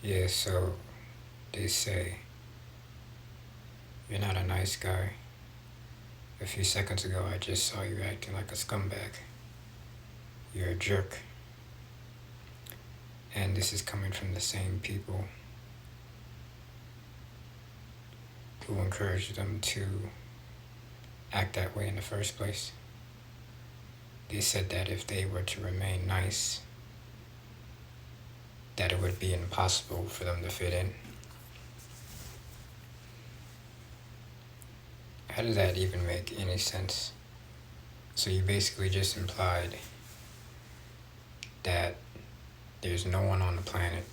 Yeah, so they say you're not a nice guy. A few seconds ago, I just saw you acting like a scumbag. You're a jerk. And this is coming from the same people who encouraged them to act that way in the first place. They said that if they were to remain nice, that it would be impossible for them to fit in. How does that even make any sense? So you basically just implied that there's no one on the planet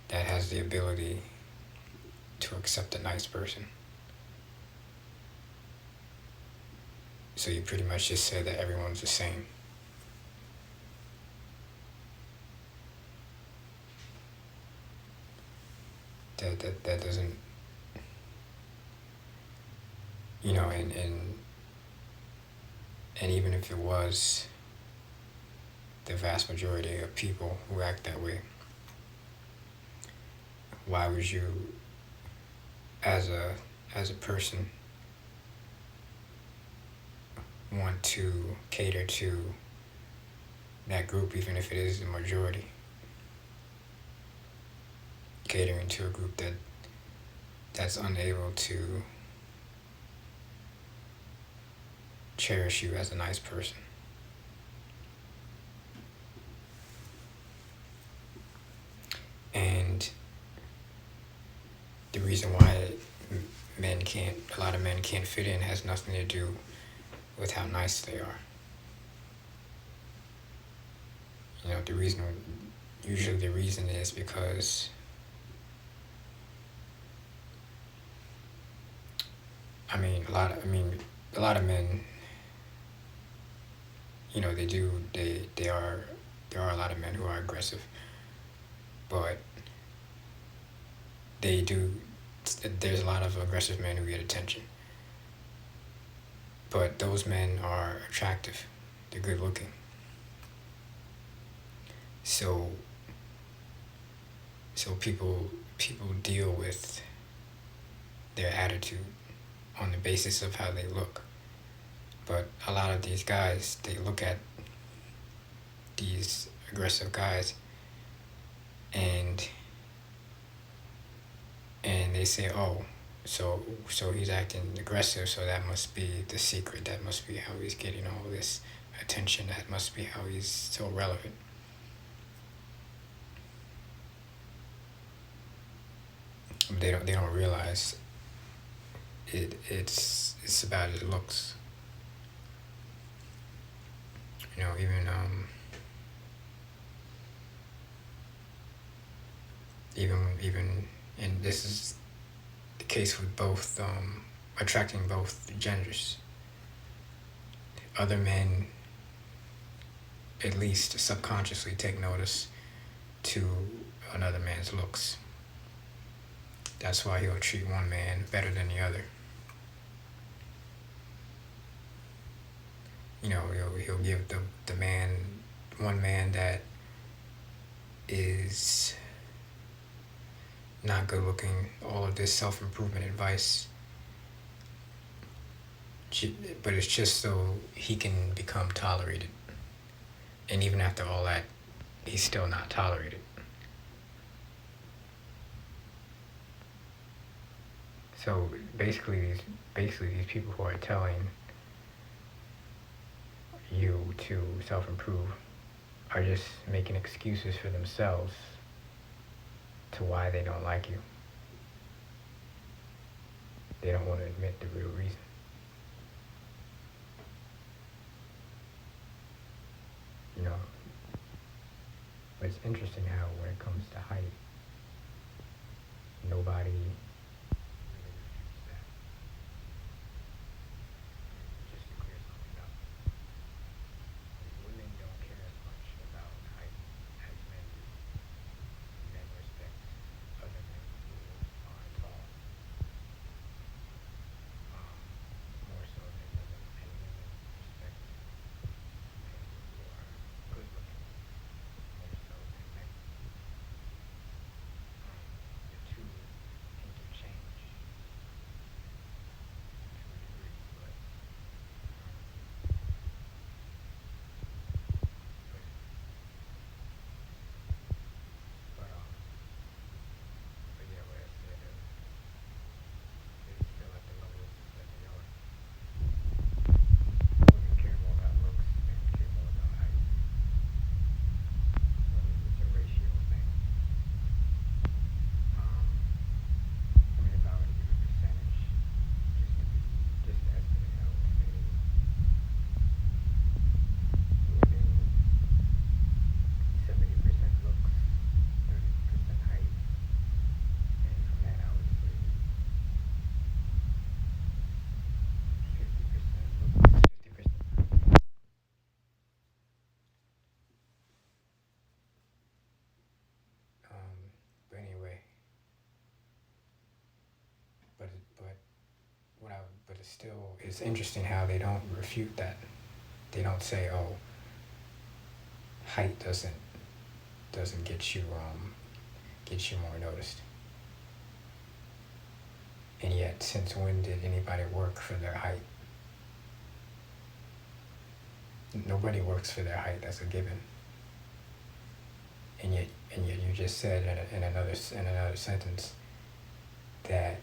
that has the ability to accept a nice person. So you pretty much just said that everyone's the same. That doesn't, and even if it was the vast majority of people who act that way, why would you, as a person, want to cater to that group, even if it is the majority? Catering to a group that's unable to cherish you as a nice person. And the reason why a lot of men can't fit in has nothing to do with how nice they are. Usually the reason is because a lot of men, there are a lot of men who are aggressive, but there's a lot of aggressive men who get attention. But those men are attractive. They're good looking. So people deal with their attitude on the basis of how they look. But a lot of these guys, they look at these aggressive guys and they say, oh, so he's acting aggressive, so that must be the secret. That must be how he's getting all this attention. That must be how he's so relevant. They don't realize it's about his looks. Even and this is the case with both attracting both genders. Other men at least subconsciously take notice to another man's looks. That's why he'll treat one man better than the other. He'll give the one man that is not good looking all of this self-improvement advice, but it's just so he can become tolerated. And even after all that, he's still not tolerated. So basically these people who are telling you to self-improve are just making excuses for themselves to why they don't like you. They don't want to admit the real reason. But it's interesting how when it comes to height, nobody it's interesting how they don't refute that. They don't say, oh, height doesn't get you more noticed. And yet, since when did anybody work for their height? Nobody works for their height. That's a given. And yet you just said in another sentence that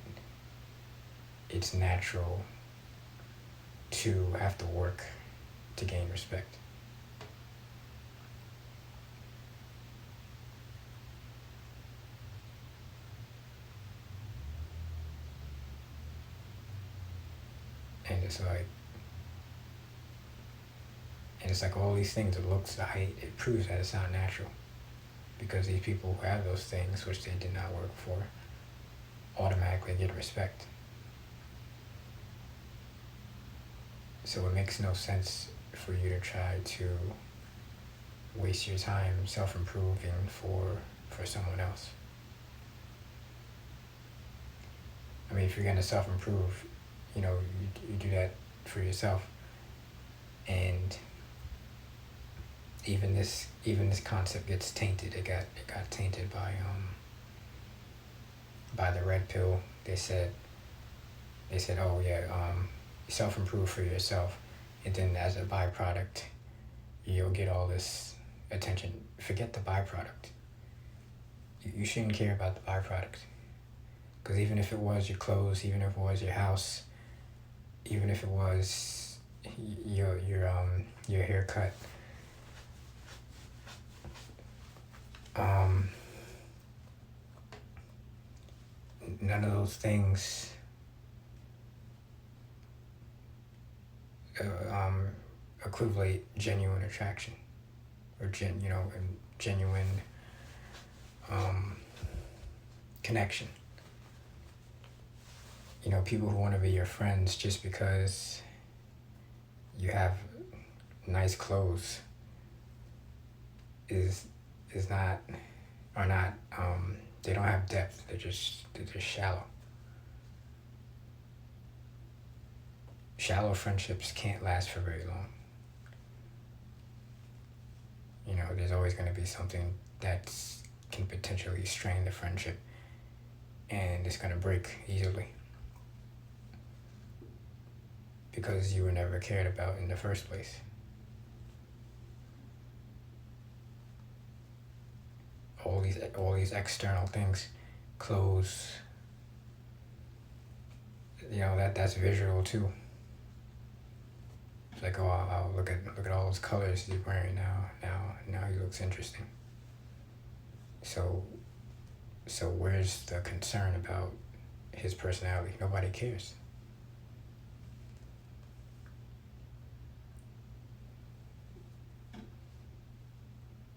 it's natural to have to work to gain respect. And it's like all these things, the looks, the height, it proves that it's not natural. Because these people who have those things, which they did not work for, automatically get respect. So it makes no sense for you to try to waste your time self-improving for someone else. I mean, if you're gonna self-improve, you do that for yourself. And even this concept gets tainted. It got tainted by the red pill. They said, oh yeah, self-improve for yourself, and then as a byproduct, you'll get all this attention. Forget the byproduct. You shouldn't care about the byproduct, because even if it was your clothes, even if it was your house, even if it was your haircut, none of those things equivalent genuine attraction or genuine connection. People who want to be your friends just because you have nice clothes they don't have depth. They're just shallow. Shallow friendships can't last for very long. There's always going to be something that can potentially strain the friendship, and it's going to break easily because you were never cared about in the first place. All these external things, clothes, that's visual too. It's like, oh, I'll look at all those colors he's wearing now he looks interesting. So where's the concern about his personality? Nobody cares.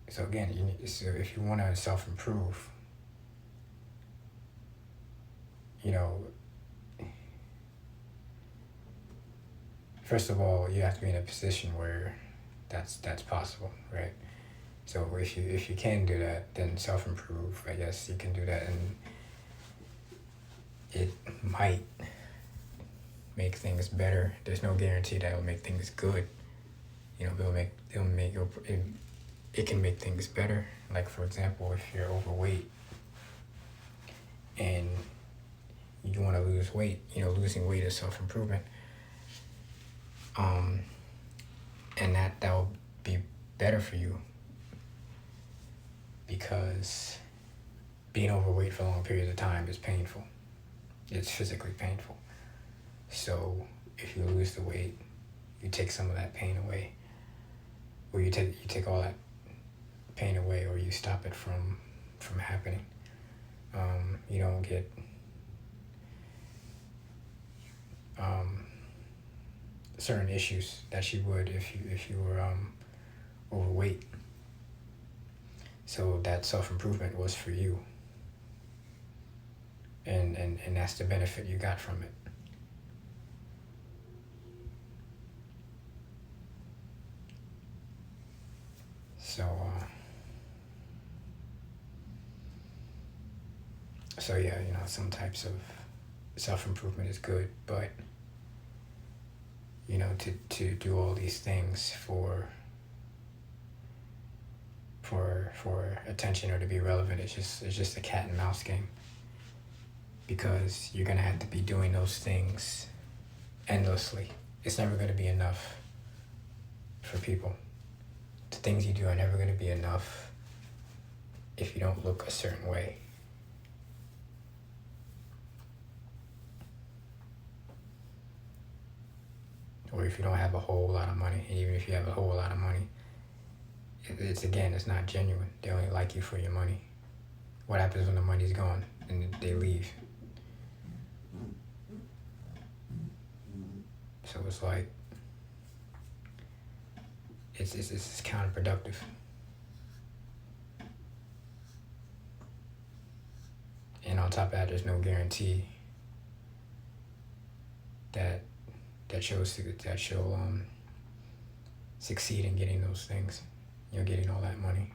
So again, if you want to self-improve, first of all, you have to be in a position where that's possible, right? So if you can do that, then self-improve. I guess you can do that, and it might make things better. There's no guarantee that it'll make things good. It can make things better. Like, for example, if you're overweight and you want to lose weight, losing weight is self-improvement. And that will be better for you, because being overweight for long periods of time is painful. It's physically painful. So if you lose the weight, you take some of that pain away, or you take all that pain away, or you stop it from happening. You don't get certain issues that you would if you were overweight. So that self-improvement was for you, and that's the benefit you got from it. So yeah, some types of self-improvement is good, but to do all these things for attention or to be relevant. It's just a cat and mouse game, because you're gonna have to be doing those things endlessly. It's never gonna be enough for people. The things you do are never gonna be enough if you don't look a certain way. Or if you don't have a whole lot of money. And even if you have a whole lot of money, it's not genuine. They only like you for your money. What happens when the money's gone and they leave? So it's like, it's counterproductive. And on top of that, there's no guarantee that you'll succeed in getting those things. You're getting all that money.